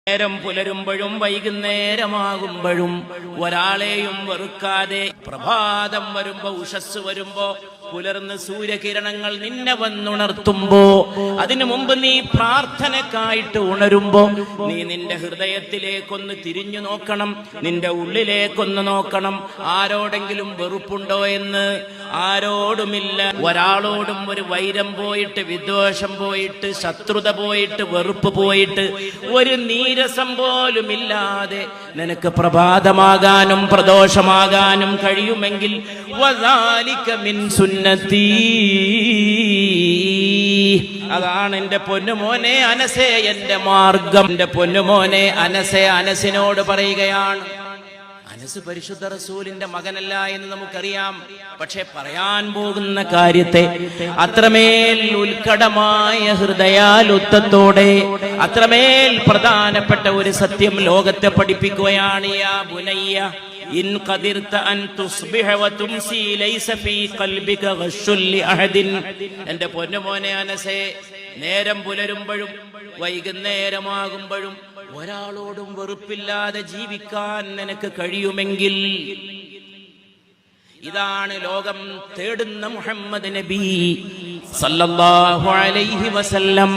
നേരം പുലരുമ്പോഴും വൈകുന്നേരമാകുമ്പോഴും ഒരാളെയും വെറുക്കാതെ പ്രഭാതം വരുമ്പോ ഉഷസ് വരുമ്പോ പുലർന്ന് സൂര്യകിരണങ്ങൾ നിന്നെ വന്നുണർത്തുമ്പോ അതിനു മുമ്പ് നീ പ്രാർത്ഥനക്കായിട്ട് ഉണരുമ്പോ നീ നിന്റെ ഹൃദയത്തിലേക്കൊന്ന് തിരിഞ്ഞു നോക്കണം, നിന്റെ ഉള്ളിലേക്കൊന്ന് നോക്കണം. ആരോടെങ്കിലും വെറുപ്പുണ്ടോ എന്ന്? ആരോടുമില്ല. ഒരാളോടും ഒരു വൈരം പോയിട്ട്, വിദ്വേഷം പോയിട്ട്, ശത്രുത പോയിട്ട്, വെറുപ്പ് പോയിട്ട്, ഒരു നീരസം പോലും ഇല്ലാതെ നിനക്ക് പ്രഭാതമാകാനും പ്രദോഷമാകാനും കഴിയുമെങ്കിൽ വദാലിക മിൻ സുന്നത്തി, അതാണ് എന്റെ പൊന്നുമോനെ അനസേ എന്റെ മാർഗം. എന്റെ പൊന്നുമോനെ അനസേ, അനസിനോട് പറയുകയാണ്. അനസ് പരിശുദ്ധ റസൂലിന്റെ മകനല്ല എന്ന് നമുക്കറിയാം. പക്ഷെ പറയാൻ പോകുന്ന കാര്യത്തെ അത്രമേൽ ഉത്കടമായ ഹൃദയാലുത്തത്തോടെ, അത്രമേൽ പ്രധാനപ്പെട്ട ഒരു സത്യം ലോകത്തെ പഠിപ്പിക്കുകയാണ്. യാ ബുനയ്യ ഇൻ ഖദിർത അൻ തുസ്ബിഹ വതുംസി ലൈസ ഫീ ഖൽബിക ഗശ്ശുൽ ലിഅഹദിൻ. എന്റെ പൊന്നുമോനെ അനസേ, നേരം പുലരുമ്പോഴും വൈകുന്നേരമാകുമ്പോഴും ഒരാളോടും വെറുപ്പില്ലാതെ ജീവിക്കാൻ നിനക്ക് കഴിയുമെങ്കിൽ, ഇതാണ് ലോകം തേടുന്ന മുഹമ്മദ് നബി സല്ലല്ലാഹു അലൈഹി വസല്ലം.